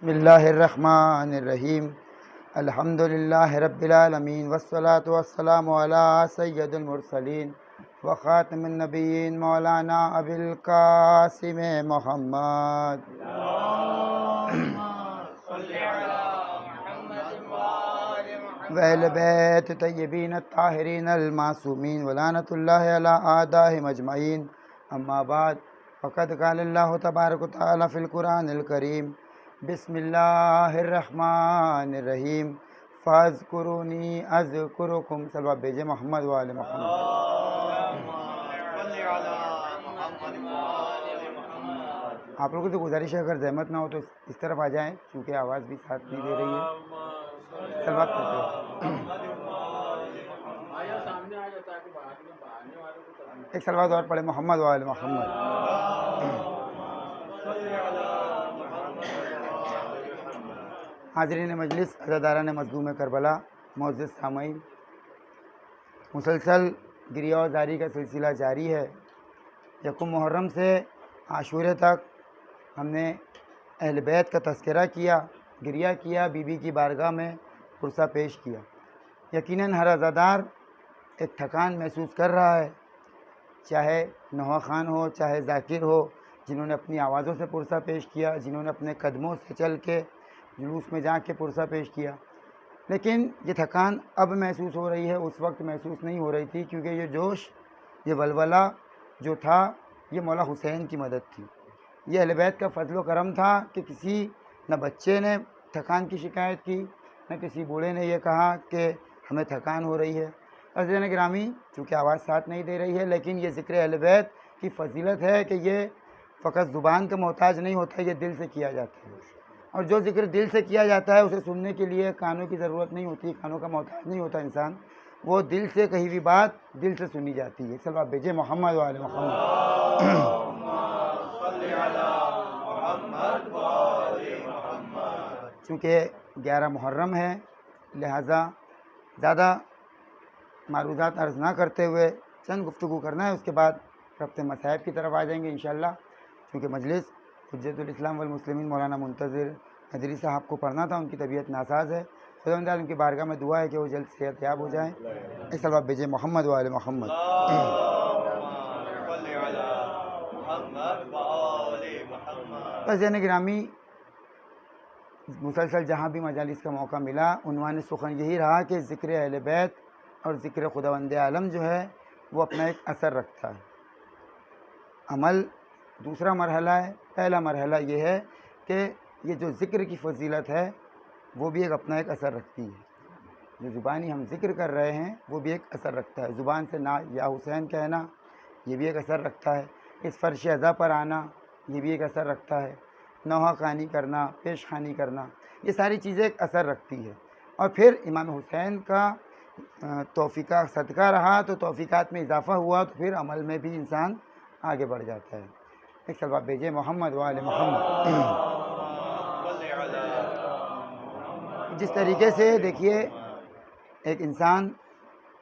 بسم اللہ الرحمن الرحیم الحمد للہ رب العالمین والصلاة والسلام علی سید المرسلین وخاتم النبیین مولانا ابی القاسم محمد وأہل بیت طیبین الطاہرین المعصومین ولعنۃ اللہ علی اعدائہم اجمعین اما بعد فقد قال اللہ تبارک و تعالی فی القرآن الکریم بسم اللہ الرحمن الرحیم فاذکرونی اذکرکم صلوات بھیجے محمد وآل محمد۔ آپ لوگوں سے گزارش ہے اگر زحمت نہ ہو تو اس طرف آ جائیں کیونکہ آواز بھی ساتھ نہیں دے رہی ہے۔ صلوات کرتے ہو ایک صلوات اور پڑھے محمد وآل محمد۔ حاضرین مجلس، عزاداران مظلوم کربلا، معزز سامعین، مسلسل گریہ و زاری کا سلسلہ جاری ہے۔ یکم محرم سے عاشورے تک ہم نے اہل بیت کا تذکرہ کیا، گریہ کیا، بی بی کی بارگاہ میں پرسہ پیش کیا۔ یقیناً ہر عزادار ایک تھکان محسوس کر رہا ہے، چاہے نوحہ خان ہو، چاہے ذاکر ہو، جنہوں نے اپنی آوازوں سے پرسہ پیش کیا، جنہوں نے اپنے قدموں سے چل کے جلوس میں جا کے پرسہ پیش کیا، لیکن یہ تھکان اب محسوس ہو رہی ہے، اس وقت محسوس نہیں ہو رہی تھی، کیونکہ یہ جوش، یہ ولولہ جو تھا یہ مولا حسین کی مدد تھی۔ یہ اہل بیت کا فضل و کرم تھا کہ کسی نہ بچے نے تھکان کی شکایت کی، نہ کسی بوڑھے نے یہ کہا کہ ہمیں تھکان ہو رہی ہے۔ عزیزان گرامی، چونکہ آواز ساتھ نہیں دے رہی ہے، لیکن یہ ذکر اہل بیت کی فضیلت ہے کہ یہ فقط زبان کا محتاج نہیں ہوتا، یہ دل سے کیا جاتا ہے، اور جو ذکر دل سے کیا جاتا ہے اسے سننے کے لیے کانوں کی ضرورت نہیں ہوتی، کانوں کا محتاج نہیں ہوتا انسان، وہ دل سے کہی ہوئی بات دل سے سنی جاتی ہے۔ صلوات بھیجے محمد وآل محمد۔ چونکہ 11 محرم ہے، لہٰذا زیادہ معروضات عرض نہ کرتے ہوئے چند گفتگو کرنا ہے، اس کے بعد ربط مصائب کی طرف آ جائیں گے انشاءاللہ۔ چونکہ مجلس حجت الاسلام والمسلمین مولانا منتظر ندری صاحب کو پڑھنا تھا، ان کی طبیعت ناساز ہے، خداوند ان کی بارگاہ میں دعا ہے کہ وہ جلد صحت یاب ہو جائیں۔ ایک صلوات بھیجے محمد وآل محمد۔ عزیزان گرامی، مسلسل جہاں بھی مجالس کا موقع ملا، عنوان سخن یہی رہا کہ ذکر اہل بیت اور ذکر خداوند عالم جو ہے وہ اپنا ایک اثر رکھتا ہے۔ عمل دوسرا مرحلہ ہے، پہلا مرحلہ یہ ہے کہ یہ جو ذکر کی فضیلت ہے وہ بھی ایک اپنا ایک اثر رکھتی ہے۔ جو زبانی ہم ذکر کر رہے ہیں وہ بھی ایک اثر رکھتا ہے، زبان سے نا یا حسین کہنا یہ بھی ایک اثر رکھتا ہے، اس فرش عزا پر آنا یہ بھی ایک اثر رکھتا ہے، نوحہ خوانی کرنا، پیش خوانی کرنا، یہ ساری چیزیں ایک اثر رکھتی ہے۔ اور پھر امام حسین کا توفیقہ صدقہ رہا تو توفیقات میں اضافہ ہوا تو پھر عمل میں بھی انسان آگے بڑھ جاتا ہے۔ ایک صلوات بھیجے محمد وآل محمد۔ جس طریقے سے دیکھیے ایک انسان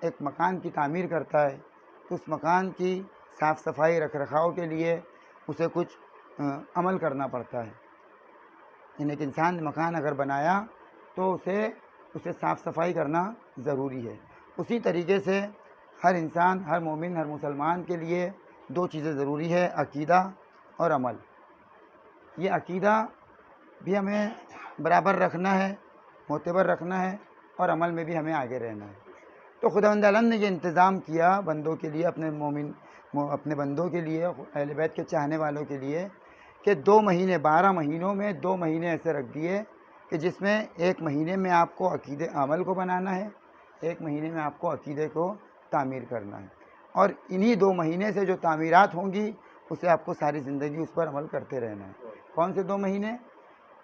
ایک مکان کی تعمیر کرتا ہے تو اس مکان کی صاف صفائی رکھ رکھاؤ کے لیے اسے کچھ عمل کرنا پڑتا ہے۔ یعنی ایک انسان نے مکان اگر بنایا تو اسے صاف صفائی کرنا ضروری ہے۔ اسی طریقے سے ہر انسان، ہر مومن، ہر مسلمان کے لیے دو چیزیں ضروری ہے، عقیدہ اور عمل۔ یہ عقیدہ بھی ہمیں برابر رکھنا ہے، معتبر رکھنا ہے، اور عمل میں بھی ہمیں آگے رہنا ہے۔ تو خداوند عالم نے یہ انتظام کیا بندوں کے لیے، اپنے بندوں کے لیے، اہل بیت کے چاہنے والوں کے لیے، کہ 2 مہینے 12 مہینوں میں 2 مہینے ایسے رکھ دیے کہ جس میں ایک مہینے میں آپ کو عقیدے عمل کو بنانا ہے، ایک مہینے میں آپ کو عقیدے کو تعمیر کرنا ہے، اور انہی 2 مہینے سے جو تعمیرات ہوں گی اسے آپ کو ساری زندگی اس پر عمل کرتے رہنا ہے۔ کون سے 2 مہینے؟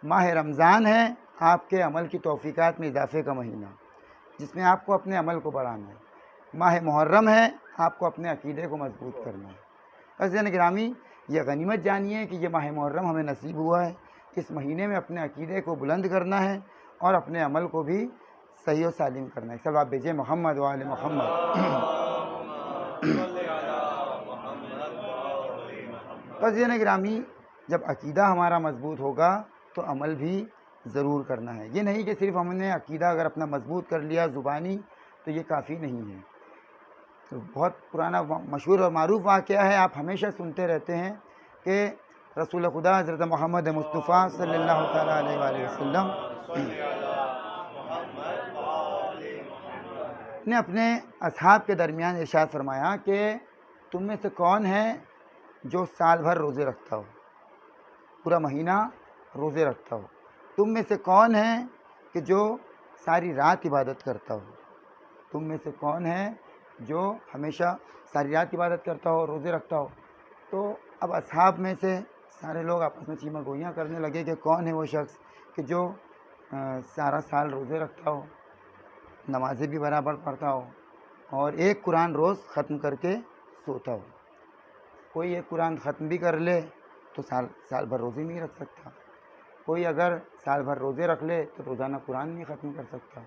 ماہ رمضان ہے آپ کے عمل کی توفیقات میں اضافے کا مہینہ، جس میں آپ کو اپنے عمل کو بڑھانا ہے۔ ماہ محرم ہے آپ کو اپنے عقیدے کو مضبوط کرنا ہے۔ عزیزان گرامی، یہ غنیمت جانیے کہ یہ ماہ محرم ہمیں نصیب ہوا ہے، اس مہینے میں اپنے عقیدے کو بلند کرنا ہے اور اپنے عمل کو بھی صحیح و سالم کرنا ہے۔ صلوات بھیجے محمد وآل محمد۔ عزیزان گرامی، جب عقیدہ ہمارا مضبوط ہوگا تو عمل بھی ضرور کرنا ہے۔ یہ نہیں کہ صرف ہم نے عقیدہ اگر اپنا مضبوط کر لیا زبانی تو یہ کافی نہیں ہے۔ تو بہت پرانا مشہور اور معروف واقعہ ہے، آپ ہمیشہ سنتے رہتے ہیں کہ رسول خدا حضرت محمد مصطفیٰ صلی اللہ تعالیٰ علیہ وآلہ وسلم نے اپنے اصحاب کے درمیان ارشاد فرمایا کہ تم میں سے کون ہے جو سال بھر روزے رکھتا ہو، پورا مہینہ روزے رکھتا ہو؟ تم میں سے کون ہے کہ جو ساری رات عبادت کرتا ہو؟ تم میں سے کون ہے جو ہمیشہ ساری رات عبادت کرتا ہو، روزے رکھتا ہو؟ تو اب اصحاب میں سے سارے لوگ آپس میں چیمہ گوئیاں کرنے لگے کہ کون ہے وہ شخص کہ جو سارا سال روزے رکھتا ہو، نمازیں بھی برابر پڑھتا ہو اور ایک قرآن روز ختم کر کے سوتا ہو۔ کوئی ایک قرآن ختم بھی کر لے تو سال بھر روزے نہیں رکھ سکتا، کوئی اگر سال بھر روزے رکھ لے تو روزانہ قرآن نہیں ختم کر سکتا۔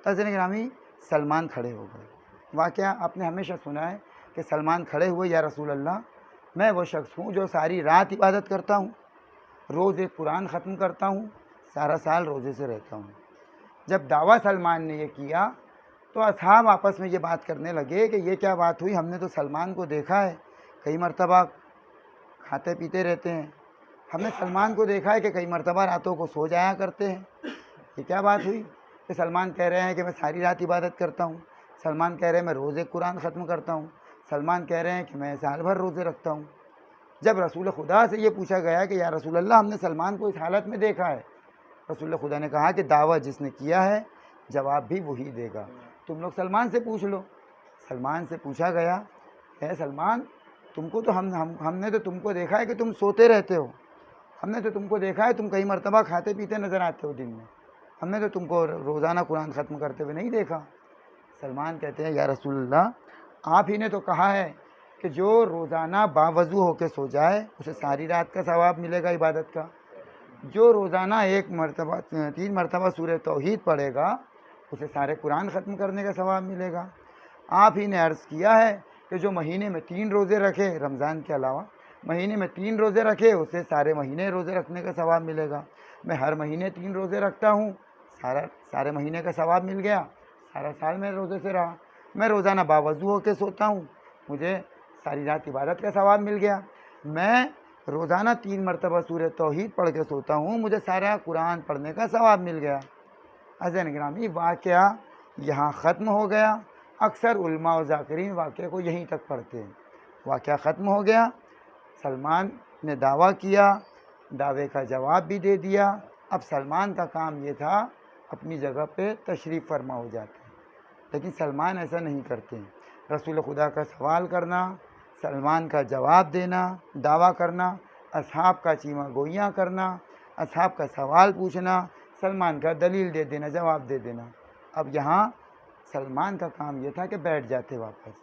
تاجرین گرامی، سلمان کھڑے ہو گئے۔ واقعہ آپ نے ہمیشہ سنا ہے کہ سلمان کھڑے ہوئے، یا رسول اللہ میں وہ شخص ہوں جو ساری رات عبادت کرتا ہوں، روز ایک قرآن ختم کرتا ہوں، سارا سال روزے سے رہتا ہوں۔ جب دعویٰ سلمان نے یہ کیا تو اصحاب آپس میں یہ بات کرنے لگے کہ یہ کیا بات ہوئی، ہم نے تو سلمان کو دیکھا ہے کئی مرتبہ کھاتے پیتے رہتے ہیں، ہم نے سلمان کو دیکھا ہے کہ کئی مرتبہ راتوں کو سو جایا کرتے ہیں، یہ کیا بات ہوئی کہ سلمان کہہ رہے ہیں کہ میں ساری رات عبادت کرتا ہوں، سلمان کہہ رہے ہیں میں روز ایک قرآن ختم کرتا ہوں، سلمان کہہ رہے ہیں کہ میں سال بھر روزے رکھتا ہوں۔ جب رسول خدا سے یہ پوچھا گیا کہ یا رسول اللہ ہم نے سلمان کو اس حالت میں دیکھا ہے، رسول خدا نے کہا کہ دعویٰ جس نے کیا ہے جواب بھی وہی دے گا، تم لوگ سلمان سے پوچھ لو۔ سلمان سے پوچھا گیا، اے سلمان تم کو تو ہم نے تو تم کو دیکھا ہے کہ تم سوتے رہتے ہو، ہم نے تو تم کو دیکھا ہے تم کئی مرتبہ کھاتے پیتے نظر آتے ہو دن میں، ہم نے تو تم کو روزانہ قرآن ختم کرتے ہوئے نہیں دیکھا۔ سلمان کہتے ہیں یا رسول اللہ آپ ہی نے تو کہا ہے کہ جو روزانہ باوضو ہو کے سو جائے اسے ساری رات کا ثواب ملے گا عبادت کا، جو روزانہ 3 مرتبہ سورہ توحید پڑھے گا اسے سارے قرآن ختم کرنے کا ثواب ملے گا۔ آپ ہی نے عرض کیا ہے کہ جو مہینے میں 3 روزے رکھے، رمضان کے علاوہ مہینے میں 3 روزے رکھے اسے سارے مہینے روزے رکھنے کا ثواب ملے گا۔ میں ہر مہینے 3 روزے رکھتا ہوں، سارے مہینے کا ثواب مل گیا، سارا سال میں روزے سے رہا۔ میں روزانہ باوضو ہو کے سوتا ہوں، مجھے ساری رات عبادت کا ثواب مل گیا۔ میں روزانہ 3 مرتبہ سورہ توحید پڑھ کے سوتا ہوں، مجھے سارا قرآن پڑھنے کا ثواب مل گیا۔ عزیزان گرامی، واقعہ یہاں ختم ہو گیا۔ اکثر علماء و ذاکرین واقعے کو یہیں تک پڑھتے ہیں۔ واقعہ ختم ہو گیا، سلمان نے دعویٰ کیا، دعوے کا جواب بھی دے دیا۔ اب سلمان کا کام یہ تھا اپنی جگہ پہ تشریف فرما ہو جاتے ہیں، لیکن سلمان ایسا نہیں کرتے ہیں۔ رسول خدا کا سوال کرنا، سلمان کا جواب دینا، دعویٰ کرنا، اصحاب کا چیمہ گوئیاں کرنا، اصحاب کا سوال پوچھنا، سلمان کا دلیل دے دینا، جواب دے دینا۔ اب یہاں سلمان کا کام یہ تھا کہ بیٹھ جاتے واپس۔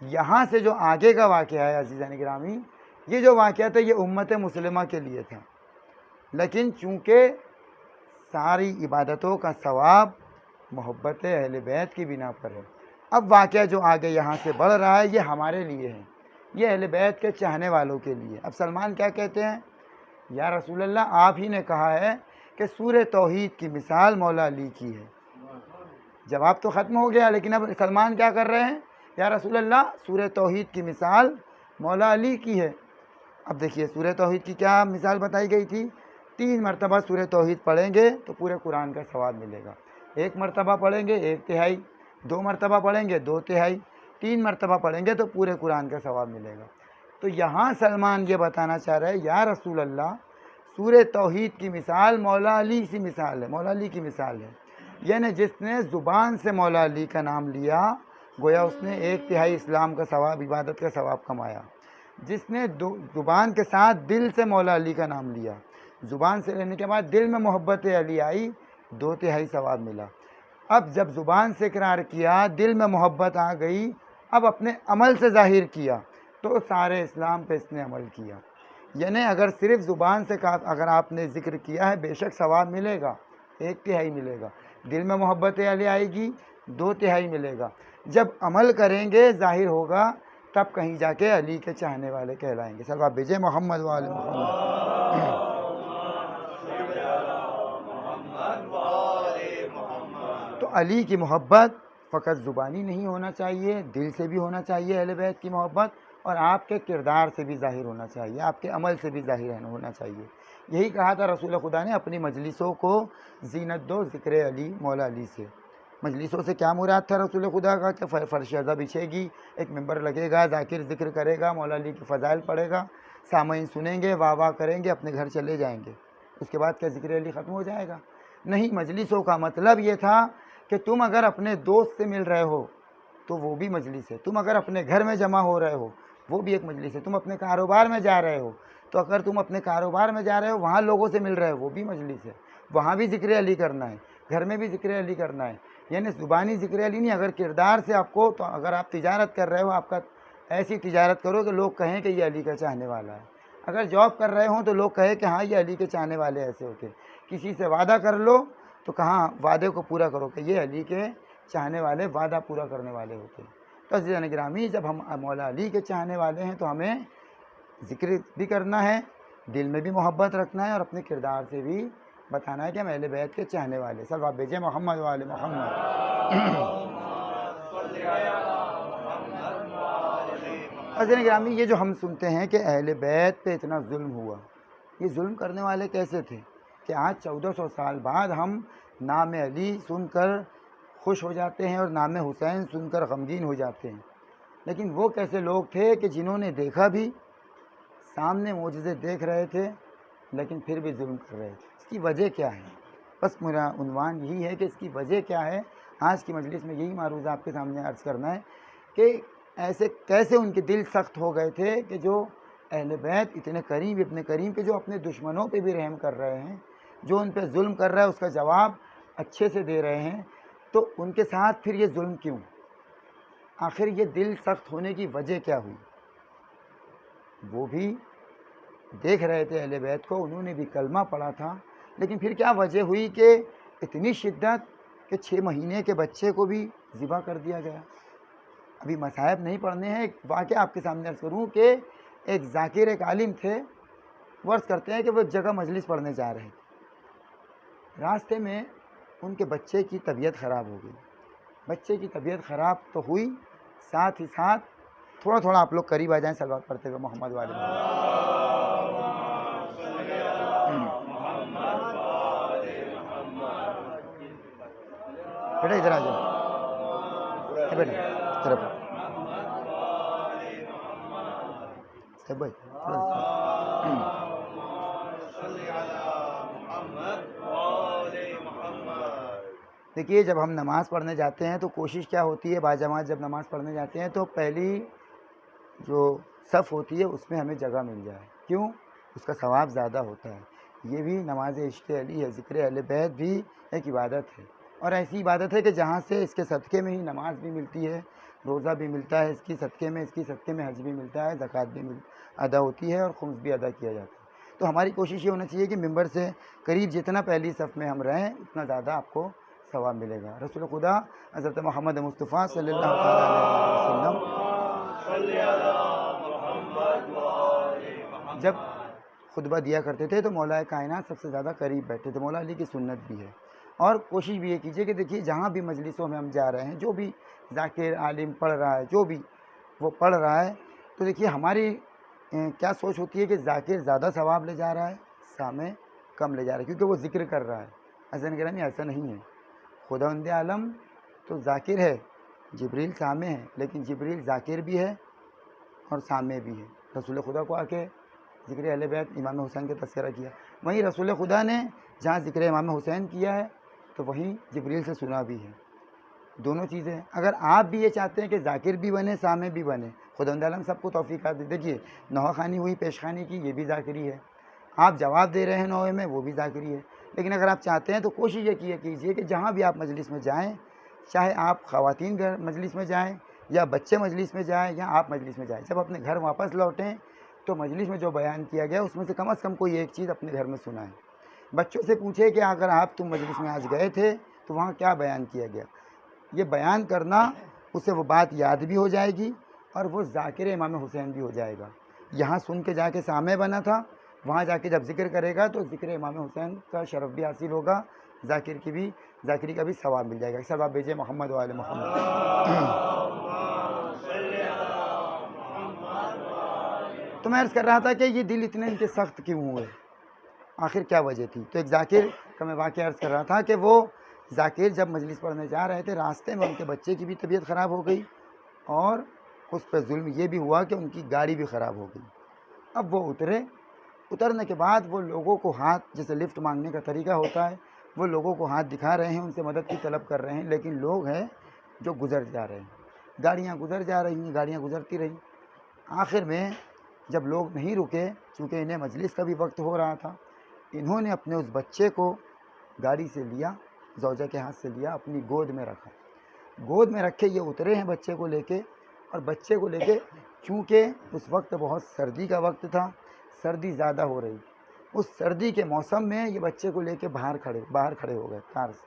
یہاں سے جو آگے کا واقعہ ہے عزیزان گرامی، یہ جو واقعہ تھا یہ امت مسلمہ کے لیے تھا، لیکن چونکہ ساری عبادتوں کا ثواب محبت اہل بیت کی بنا پر ہے، اب واقعہ جو آگے یہاں سے بڑھ رہا ہے یہ ہمارے لیے ہے، یہ اہل بیت کے چاہنے والوں کے لیے۔ اب سلمان کیا کہتے ہیں، یا رسول اللہ آپ ہی نے کہا ہے کہ سورہ توحید کی مثال مولا علی کی ہے۔ جواب تو ختم ہو گیا، لیکن اب سلمان کیا کر رہے ہیں، یا رسول اللہ سورہ توحید کی مثال مولا علی کی ہے۔ اب دیکھیے سورہ توحید کی کیا مثال بتائی گئی تھی، 3 مرتبہ سورہ توحید پڑھیں گے تو پورے قرآن کا ثواب ملے گا، 1 مرتبہ پڑھیں گے 1/3، 2 مرتبہ پڑھیں گے 2/3، 3 مرتبہ پڑھیں گے تو پورے قرآن کا ثواب ملے گا۔ تو یہاں سلمان یہ بتانا چاہ رہے ہیں، یا رسول اللہ سورہ توحید کی مثال مولا علی سی مثال ہے، مولا علی کی مثال ہے، یعنی جس نے زبان سے مولا علی کا نام لیا گویا اس نے 1/3 اسلام کا ثواب، عبادت کا ثواب کمایا۔ جس نے زبان کے ساتھ دل سے مولا علی کا نام لیا، زبان سے لینے کے بعد دل میں محبت علی آئی، 2/3 ثواب ملا۔ اب جب زبان سے اقرار کیا، دل میں محبت آ گئی، اب اپنے عمل سے ظاہر کیا تو سارے اسلام پہ اس نے عمل کیا۔ یعنی اگر صرف زبان سے اگر آپ نے ذکر کیا ہے بے شک ثواب ملے گا، 1/3 ملے گا، دل میں محبت علی آئے گی 2/3 ملے گا، جب عمل کریں گے ظاہر ہوگا تب کہیں جا کے علی کے چاہنے والے کہلائیں گے۔ صلوات بھیجے محمد وآل محمد۔ علی کی محبت فقط زبانی نہیں ہونا چاہیے، دل سے بھی ہونا چاہیے اہل بیت کی محبت، اور آپ کے کردار سے بھی ظاہر ہونا چاہیے، آپ کے عمل سے بھی ظاہر ہونا چاہیے۔ یہی کہا تھا رسول خدا نے اپنی مجلسوں کو زینت دو ذکر علی مولا علی سے۔ مجلسوں سے کیا مراد تھا رسول خدا کا؟ کہ فرش ازا بچھے گی، ایک ممبر لگے گا، ذاکر ذکر کرے گا، مولا علی کی فضائل پڑھے گا، سامعین سنیں گے، واہ واہ کریں گے، اپنے گھر چلے جائیں گے، اس کے بعد کیا ذکر علی ختم ہو جائے گا؟ نہیں، مجلسوں کا مطلب یہ تھا کہ تم اگر اپنے دوست سے مل رہے ہو تو وہ بھی مجلس ہے، تم اگر اپنے گھر میں جمع ہو رہے ہو وہ بھی ایک مجلس ہے، تم اپنے کاروبار میں جا رہے ہو تو اگر تم اپنے کاروبار میں جا رہے ہو وہاں لوگوں سے مل رہے ہو وہ بھی مجلس ہے، وہاں بھی ذکر علی کرنا ہے، گھر میں بھی ذکر علی کرنا ہے۔ یعنی زبانی ذکر علی نہیں، اگر کردار سے آپ کو، تو اگر آپ تجارت کر رہے ہو، آپ کا ایسی تجارت کرو کہ لوگ کہیں کہ یہ علی کا چاہنے والا ہے۔ اگر جاب کر رہے ہوں تو لوگ کہیں کہ ہاں یہ علی کے چاہنے والے ایسے ہوتے۔ کسی سے وعدہ کر لو تو کہاں وعدے کو پورا کرو کہ یہ علی کے چاہنے والے، وعدہ پورا کرنے والے ہوتے۔ تو عزیزان گرامی، جب ہم مولا علی کے چاہنے والے ہیں تو ہمیں ذکر بھی کرنا ہے، دل میں بھی محبت رکھنا ہے، اور اپنے کردار سے بھی بتانا ہے کہ ہم اہل بیت کے چاہنے والے۔ صلوات بھیجیں محمد و آل محمد۔ عزیزان گرامی، یہ جو ہم سنتے ہیں کہ اہل بیت پہ اتنا ظلم ہوا، یہ ظلم کرنے والے کیسے تھے کہ آج 1400 سال بعد ہم نام علی سن کر خوش ہو جاتے ہیں اور نام حسین سن کر غمگین ہو جاتے ہیں؟ لیکن وہ کیسے لوگ تھے کہ جنہوں نے دیکھا بھی، سامنے معجزے دیکھ رہے تھے، لیکن پھر بھی ظلم کر رہے تھے؟ اس کی وجہ کیا ہے؟ بس میرا عنوان یہی ہے کہ اس کی وجہ کیا ہے۔ آج کی مجلس میں یہی معروضہ آپ کے سامنے عرض کرنا ہے کہ ایسے کیسے ان کے دل سخت ہو گئے تھے کہ جو اہل بیت اتنے قریب، اتنے قریب کہ جو اپنے دشمنوں پہ بھی رحم کر رہے ہیں، جو ان پہ ظلم کر رہا ہے اس کا جواب اچھے سے دے رہے ہیں، تو ان کے ساتھ پھر یہ ظلم کیوں؟ آخر یہ دل سخت ہونے کی وجہ کیا ہوئی؟ وہ بھی دیکھ رہے تھے اہل بیت کو، انہوں نے بھی کلمہ پڑھا تھا، لیکن پھر کیا وجہ ہوئی کہ اتنی شدت کہ 6 مہینے کے بچے کو بھی ذبح کر دیا گیا؟ ابھی مصائب نہیں پڑھنے ہیں، ایک واقعہ آپ کے سامنے عرض کروں کہ ایک ذاکر، ایک عالم تھے، وہ عرض کرتے ہیں کہ وہ ایک جگہ مجلس پڑھنے جا رہے تھے، راستے میں ان کے بچے کی طبیعت خراب ہو گئی۔ بچے کی طبیعت خراب تو ہوئی، ساتھ ہی ساتھ تھوڑا تھوڑا آپ لوگ قریب آ جائیں صلوات پڑھتے ہوئے محمد والے بیٹا ادھر آ جاؤ، بیٹا طرف صاحب بھائی دیکھیے، جب ہم نماز پڑھنے جاتے ہیں تو کوشش کیا ہوتی ہے، باجماعت جب نماز پڑھنے جاتے ہیں تو پہلی جو صف ہوتی ہے اس میں ہمیں جگہ مل جائے۔ کیوں؟ اس کا ثواب زیادہ ہوتا ہے۔ یہ بھی نماز عشق علی ہے، ذکر اہل بیت بھی ایک عبادت ہے، اور ایسی عبادت ہے کہ جہاں سے اس کے صدقے میں ہی نماز بھی ملتی ہے، روزہ بھی ملتا ہے، اس کی صدقے میں حج بھی ملتا ہے، زکوٰۃ بھی ادا ہوتی ہے، اور خمس بھی ادا کیا جاتا ہے۔ تو ہماری کوشش یہ ہونا چاہیے کہ ممبر سے قریب جتنا پہلی صف میں ہم رہیں اتنا زیادہ آپ کو ثواب ملے گا۔ رسول خدا حضرت محمد مصطفیٰ صلی اللہ علیہ وسلم جب خطبہ دیا کرتے تھے تو مولا کائنات سب سے زیادہ قریب بیٹھے تھے۔ مولا علی کی سنت بھی ہے، اور کوشش بھی یہ کیجیے کہ دیکھیے جہاں بھی مجلسوں میں ہم جا رہے ہیں، جو بھی ذاکر عالم پڑھ رہا ہے، جو بھی وہ پڑھ رہا ہے، تو دیکھیے ہماری کیا سوچ ہوتی ہے کہ ذاکر زیادہ ثواب لے جا رہا ہے، سامع کم لے جا رہا ہے، کیونکہ وہ ذکر کر رہا ہے۔ عزیزان گرامی، ایسا نہیں ہے۔ خداوند عالم تو ذاکر ہے، جبریل سامع ہے، لیکن جبریل ذاکر بھی ہے اور سامع بھی ہے۔ رسول خدا کو آ کے ذکر اہل بیت امام حسین کا تذکرہ کیا، وہیں رسول خدا نے جہاں ذکر امام حسین کیا ہے تو وہیں جبریل سے سنا بھی ہے۔ دونوں چیزیں، اگر آپ بھی یہ چاہتے ہیں کہ ذاکر بھی بنے، سامع بھی بنے، خداوند عالم سب کو توفیقات دے۔ دیکھیے نوحہ خوانی ہوئی، پیش خوانی کی، یہ بھی ذاکری ہے، آپ جواب دے رہے ہیں نوحے میں، وہ بھی ذاکری ہے۔ لیکن اگر آپ چاہتے ہیں تو کوشش یہ کیجیے کہ جہاں بھی آپ مجلس میں جائیں، چاہے آپ خواتین گھر مجلس میں جائیں یا بچے مجلس میں جائیں یا آپ مجلس میں جائیں، جب اپنے گھر واپس لوٹیں تو مجلس میں جو بیان کیا گیا اس میں سے کم کوئی ایک چیز اپنے گھر میں سنائیں۔ بچوں سے پوچھیں کہ اگر تم مجلس میں آج گئے تھے تو وہاں کیا بیان کیا گیا۔ یہ بیان کرنا، اسے وہ بات یاد بھی ہو جائے گی اور وہ ذاکر امام حسین بھی ہو جائے گا۔ یہاں سن کے جا کے سامع بنا تھا، وہاں جا کے جب ذکر کرے گا تو ذکر امام حسین کا شرف بھی حاصل ہوگا، ذاکری کا بھی ثواب مل جائے گا. ثواب بھیجے محمد وآل محمد. تو میں عرض کر رہا تھا کہ یہ دل اتنے ان کے سخت کیوں ہوئے, آخر کیا وجہ تھی. تو ایک ذاکر کا میں واقعہ عرض کر رہا تھا کہ وہ ذاکر جب مجلس پڑھنے جا رہے تھے, راستے میں ان کے بچے کی بھی طبیعت خراب ہو گئی اور اس پہ ظلم یہ بھی ہوا کہ ان کی گاڑی بھی خراب ہو گئی. اب وہ اترنے کے بعد وہ لوگوں کو ہاتھ, جیسے لفٹ مانگنے کا طریقہ ہوتا ہے, وہ لوگوں کو ہاتھ دکھا رہے ہیں, ان سے مدد کی طلب کر رہے ہیں, لیکن لوگ ہیں جو گزر جا رہے ہیں, گاڑیاں گزر جا رہی ہیں, گاڑیاں گزرتی رہیں. آخر میں جب لوگ نہیں رکے, چونکہ انہیں مجلس کا بھی وقت ہو رہا تھا, انہوں نے اپنے اس بچے کو گاڑی سے لیا, زوجہ کے ہاتھ سے لیا, اپنی گود میں رکھا. گود میں رکھے یہ اترے ہیں بچے کو لے کے, اور بچے کو لے کے, چونکہ اس وقت بہت سردی کا وقت تھا, سردی زیادہ ہو رہی, اس سردی کے موسم میں یہ بچے کو لے کے باہر کھڑے ہو گئے, کار سے,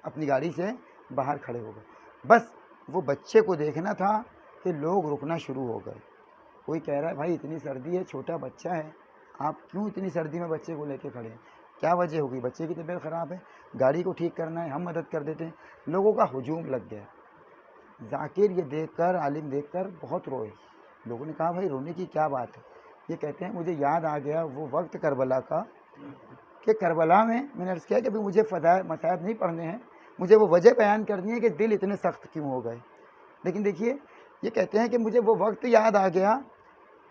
اپنی گاڑی سے باہر کھڑے ہو گئے. بس وہ بچے کو دیکھنا تھا کہ لوگ رکنا شروع ہو گئے. کوئی کہہ رہا ہے بھائی اتنی سردی ہے, چھوٹا بچہ ہے, آپ کیوں اتنی سردی میں بچے کو لے کے کھڑے ہیں, کیا وجہ ہوگی, بچے کی طبیعت خراب ہے, گاڑی کو ٹھیک کرنا ہے, ہم مدد کر دیتے ہیں. لوگوں کا ہجوم لگ گیا. ذاکر یہ دیکھ کر, عالم دیکھ کر بہت روئے. لوگوں نے کہا بھائی رونے کی کیا بات ہے. یہ کہتے ہیں مجھے یاد آ گیا وہ وقت کربلا کا, کہ کربلا میں نے عرض کیا کہ ابھی مجھے مصائب نہیں پڑھنے ہیں, مجھے وہ وجہ بیان کرنی ہے کہ دل اتنے سخت کیوں ہو گئے. لیکن دیکھیے یہ کہتے ہیں کہ مجھے وہ وقت یاد آ گیا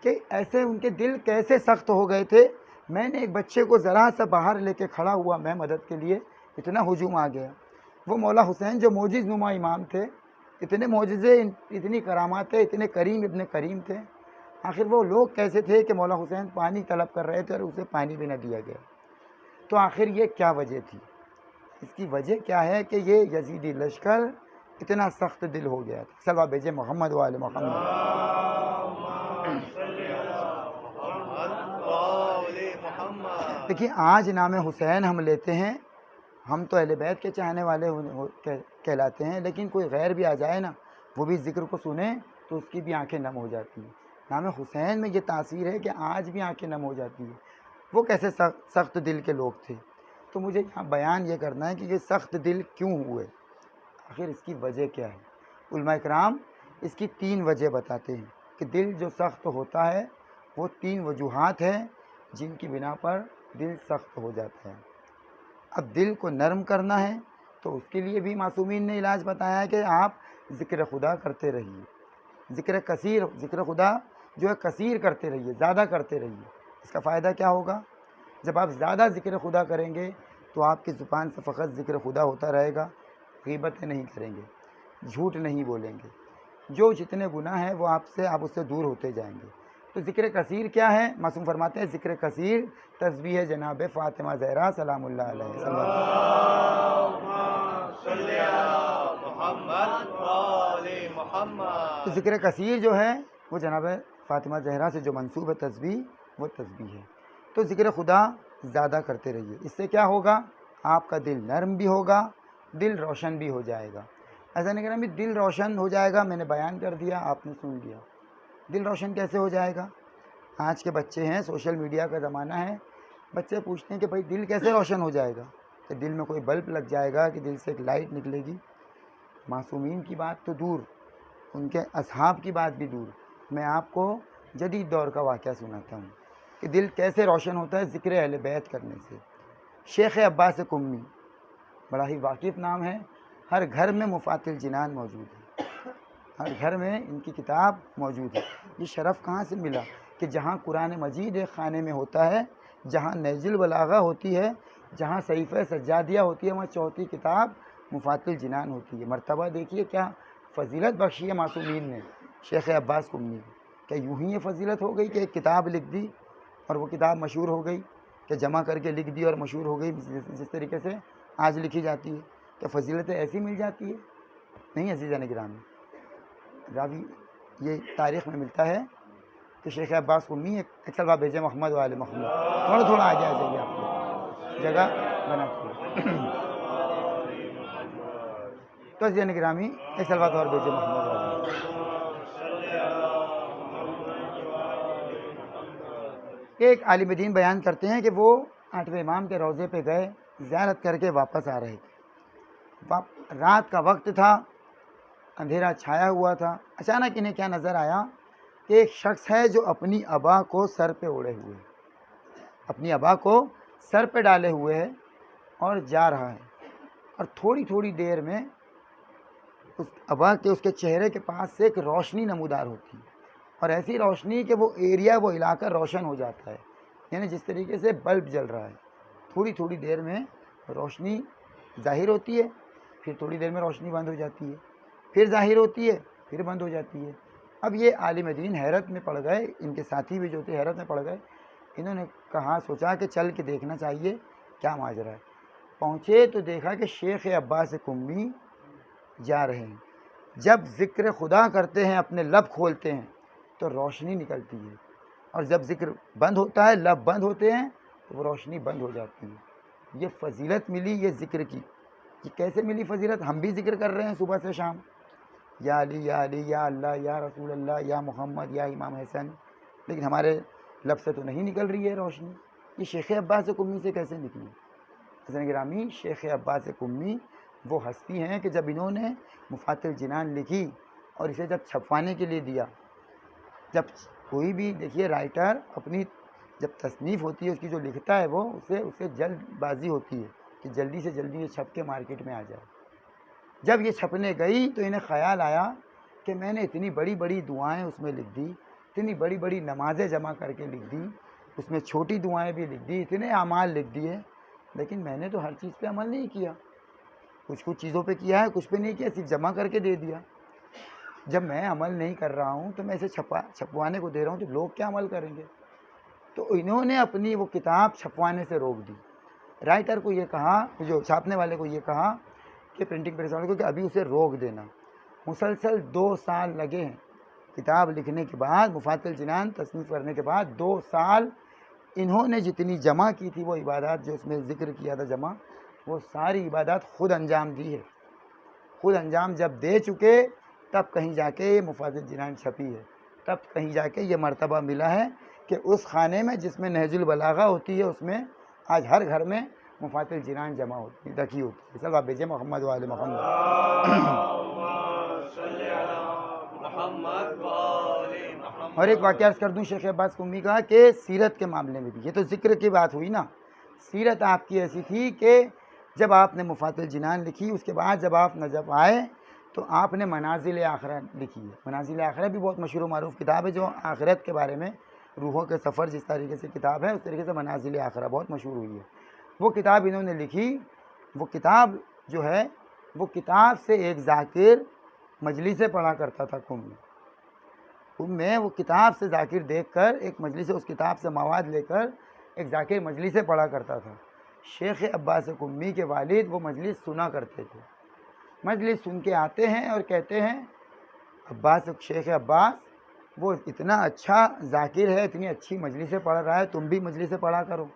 کہ ایسے ان کے دل کیسے سخت ہو گئے تھے. میں نے ایک بچے کو ذرا سا باہر لے کے کھڑا ہوا میں مدد کے لیے, اتنا ہجوم آ گیا. وہ مولا حسین جو معجز نما امام تھے, اتنے معجزے, اتنی کرامات, اتنے کریم ابن کریم تھے. آخر وہ لوگ کیسے تھے کہ مولا حسین پانی طلب کر رہے تھے اور اسے پانی بھی نہ دیا گیا. تو آخر یہ کیا وجہ تھی, اس کی وجہ کیا ہے کہ یہ یزیدی لشکر اتنا سخت دل ہو گیا تھا. صلوات بھیجے محمد وآل محمد. دیکھیے آج نام حسین ہم لیتے ہیں, ہم تو اہل بیت کے چاہنے والے کہلاتے ہیں, لیکن کوئی غیر بھی آ جائے نا, وہ بھی ذکر کو سنے تو اس کی بھی آنکھیں نم ہو جاتی ہیں. نام حسین میں یہ تاثیر ہے کہ آج بھی آنکھیں نم ہو جاتی ہیں. وہ کیسے سخت دل کے لوگ تھے. تو مجھے یہاں بیان یہ کرنا ہے کہ یہ سخت دل کیوں ہوئے, آخر اس کی وجہ کیا ہے. علماء کرام اس کی 3 وجہ بتاتے ہیں کہ دل جو سخت ہوتا ہے وہ 3 وجوہات ہیں جن کی بنا پر دل سخت ہو جاتا ہے. اب دل کو نرم کرنا ہے تو اس کے لیے بھی معصومین نے علاج بتایا ہے کہ آپ ذکر خدا کرتے رہیے, ذکر خدا جو ہے کثیر کرتے رہیے, زیادہ کرتے رہیے. اس کا فائدہ کیا ہوگا, جب آپ زیادہ ذکر خدا کریں گے تو آپ کی زبان سے فقط ذکر خدا ہوتا رہے گا, غیبتیں نہیں کریں گے, جھوٹ نہیں بولیں گے, جو جتنے گناہ ہیں وہ آپ اس سے دور ہوتے جائیں گے. تو ذکر کثیر کیا ہے, معصوم فرماتے ہیں ذکر کثیر تسبیح جناب فاطمہ زہرا سلام اللہ علیہ. تو ذکر کثیر جو ہے وہ جناب فاطمہ زہرا سے جو منسوب ہے تسبیح, وہ تسبیح ہے. تو ذکر خدا زیادہ کرتے رہیے. اس سے کیا ہوگا, آپ کا دل نرم بھی ہوگا, دل روشن بھی ہو جائے گا. ایسا نہیں کرنا بھی دل روشن ہو جائے گا, میں نے بیان کر دیا آپ نے سن لیا. دل روشن کیسے ہو جائے گا. آج کے بچے ہیں, سوشل میڈیا کا زمانہ ہے, بچے پوچھتے ہیں کہ بھائی دل کیسے روشن ہو جائے گا, کہ دل میں کوئی بلب لگ جائے گا, کہ دل سے ایک لائٹ نکلے گی. معصومین کی بات تو دور, ان کے اصحاب کی بات بھی دور, میں آپ کو جدید دور کا واقعہ سناتا ہوں کہ دل کیسے روشن ہوتا ہے ذکر اہل بیت کرنے سے. شیخ عباس قمی, بڑا ہی واقف نام ہے, ہر گھر میں مفات الجنان موجود ہے, ہر گھر میں ان کی کتاب موجود ہے. یہ شرف کہاں سے ملا کہ جہاں قرآن مجید ایک خانے میں ہوتا ہے, جہاں نیج البلاغہ ہوتی ہے, جہاں صحیفہ سجادیہ ہوتی ہے, وہاں چوتھی کتاب مفات الجنان ہوتی ہے. مرتبہ دیکھیے کیا فضیلت بخشی ہے معصومین نے شیخ عباس قمی. کہ یوں ہی یہ فضیلت ہو گئی کہ ایک کتاب لکھ دی اور وہ کتاب مشہور ہو گئی, کہ جمع کر کے لکھ دی اور مشہور ہو گئی, جس طریقے سے آج لکھی جاتی ہے. کہ فضیلتیں ایسی مل جاتی ہے نہیں عزیزان گرامی. راوی یہ تاریخ میں ملتا ہے کہ شیخ عباس قمی ایک سلوہ بھیجے محمد وآل محمد. تھوڑا آگے آ جائیے, آپ کو جگہ بنا کے. تو عزیزان گرامی ایک سلوہ اور بھیجے محمد وآل محمد. ایک عالم دین بیان کرتے ہیں کہ وہ 8ویں امام کے روضے پہ گئے زیارت کر کے واپس آ رہے تھے. رات کا وقت تھا، اندھیرا چھایا ہوا تھا. اچانک انہیں کیا نظر آیا کہ ایک شخص ہے جو اپنی ابا کو سر پہ اوڑھے ہوئے ہے، اپنی ابا کو سر پہ ڈالے ہوئے ہے اور جا رہا ہے. اور تھوڑی تھوڑی دیر میں اس ابا کے اس کے چہرے کے پاس سے ایک روشنی نمودار ہوتی ہے، اور ایسی روشنی کہ وہ ایریا وہ علاقہ روشن ہو جاتا ہے. یعنی جس طریقے سے بلب جل رہا ہے، تھوڑی تھوڑی دیر میں روشنی ظاہر ہوتی ہے، پھر تھوڑی دیر میں روشنی بند ہو جاتی ہے، پھر ظاہر ہوتی ہے، پھر بند ہو جاتی ہے. اب یہ عالم دین حیرت میں پڑ گئے، ان کے ساتھی بھی جو تھے حیرت میں پڑ گئے. انہوں نے سوچا کہ چل کے دیکھنا چاہیے کیا ماجرا ہے. پہنچے تو دیکھا کہ شیخ عباس قمی جا رہے ہیں. جب ذکر خدا کرتے ہیں، اپنے لب کھولتے ہیں تو روشنی نکلتی ہے، اور جب ذکر بند ہوتا ہے، لب بند ہوتے ہیں تو وہ روشنی بند ہو جاتی ہے. یہ فضیلت ملی یہ ذکر کی. کہ کیسے ملی فضیلت؟ ہم بھی ذکر کر رہے ہیں صبح سے شام، یا علی یا علی، یا اللہ، یا رسول اللہ، یا محمد، یا امام حسن، لیکن ہمارے لب سے تو نہیں نکل رہی ہے روشنی. یہ شیخ عباس قمی سے کیسے نکلی؟ حضرت گرامی، شیخ عباس قمی وہ ہستی ہیں کہ جب انہوں نے مفات الجنان لکھی اور اسے جب چھپوانے کے لیے دیا، جب کوئی بھی دیکھیے رائٹر اپنی جب تصنیف ہوتی ہے اس کی جو لکھتا ہے وہ اسے جلد بازی ہوتی ہے کہ جلدی سے جلدی یہ چھپ کے مارکیٹ میں آ جائے. جب یہ چھپنے گئی تو انہیں خیال آیا کہ میں نے اتنی بڑی بڑی دعائیں اس میں لکھ دی، اتنی بڑی بڑی نمازیں جمع کر کے لکھ دی، اس میں چھوٹی دعائیں بھی لکھ دی، اتنے اعمال لکھ دیے، لیکن میں نے تو ہر چیز پہ عمل نہیں کیا. کچھ چیزوں پہ کیا ہے، کچھ پہ نہیں کیا، صرف جمع کر کے دے دیا. جب میں عمل نہیں کر رہا ہوں تو میں اسے چھپوانے کو دے رہا ہوں تو لوگ کیا عمل کریں گے؟ تو انہوں نے اپنی وہ کتاب چھپوانے سے روک دی. رائٹر کو یہ کہا، جو چھاپنے والے کو یہ کہا کہ پرنٹنگ پریس والے کو، کہ ابھی اسے روک دینا. مسلسل 2 سال لگے ہیں کتاب لکھنے کے بعد، مفات الجنان تصنیف کرنے کے بعد 2 سال انہوں نے جتنی جمع کی تھی وہ عبادات، جو اس میں ذکر کیا تھا جمع، وہ ساری عبادات خود انجام دی ہے. خود انجام جب دے چکے تب کہیں جا کے یہ مفات الجنان چھپی ہے، تب کہیں جا کے یہ مرتبہ ملا ہے کہ اس خانے میں جس میں نہج البلاغہ ہوتی ہے اس میں آج ہر گھر میں مفات الجنان جمع ہوتی ہے، رکھی ہوتی ہے. صلی اللہ بھیجے محمد و آل محمد. اور ایک واقعہ عرض کر دوں شیخ عباس قمی کا کہ سیرت کے معاملے میں بھی، یہ تو ذکر کی بات ہوئی نا، سیرت آپ کی ایسی تھی کہ جب آپ نے مفات الجنان لکھی اس کے بعد جب آپ نجف آئے تو آپ نے منازل آخرہ لکھی ہے. منازل آخرہ بھی بہت مشہور و معروف کتاب ہے جو آخرت کے بارے میں، روحوں کے سفر جس طریقے سے کتاب ہے اس طریقے سے منازل آخرہ بہت مشہور ہوئی ہے. وہ کتاب انہوں نے لکھی. وہ کتاب جو ہے وہ کتاب سے ایک ذاکر مجلس سے پڑھا کرتا تھا قم میں. وہ کتاب سے ذاکر دیکھ کر ایک مجلس سے اس کتاب سے مواد لے کر ایک ذاکر مجلس سے پڑھا کرتا تھا. شیخ عباس قمی کے والد وہ مجلس سنا کرتے تھے. مجلس سن کے آتے ہیں اور کہتے ہیں شیخ عباس وہ اتنا اچھا ذاکر ہے، اتنی اچھی مجلس سے پڑھ رہا ہے، تم بھی مجلس سے پڑھا کرو.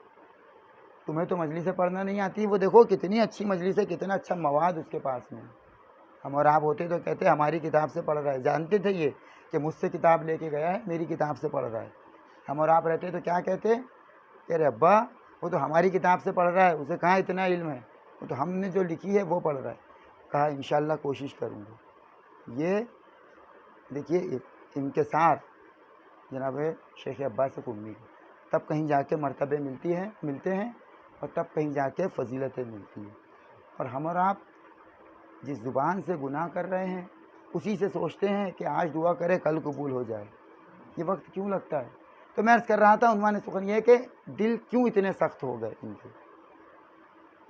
تمہیں تو مجلس سے پڑھنا نہیں آتی، وہ دیکھو کتنی اچھی مجلس ہے، کتنا اچھا مواد اس کے پاس میں. ہم اور آپ ہوتے تو کہتے ہماری کتاب سے پڑھ رہا ہے. جانتے تھے یہ کہ مجھ سے کتاب لے کے گیا ہے، میری کتاب سے پڑھ رہا ہے. ہم اور آپ رہتے تو کیا کہتے کہ ارے ابا وہ تو ہماری کتاب سے پڑھ رہا ہے، اسے کہاں اتنا علم ہے، وہ تو ہم نے جو لکھی ہے وہ پڑھ رہا ہے. کہا انشاءاللہ کوشش کروں گا. یہ دیکھیے انکسار جناب شیخ عباس قمی کو، تب کہیں جا کے مرتبے ملتے ہیں اور تب کہیں جا کے فضیلتیں ملتی ہیں. اور ہم اور آپ جس زبان سے گناہ کر رہے ہیں اسی سے سوچتے ہیں کہ آج دعا کرے کل قبول ہو جائے. یہ وقت کیوں لگتا ہے؟ تو میں عرض کر رہا تھا عنوان سخن یہ ہے کہ دل کیوں اتنے سخت ہو گئے. ان کے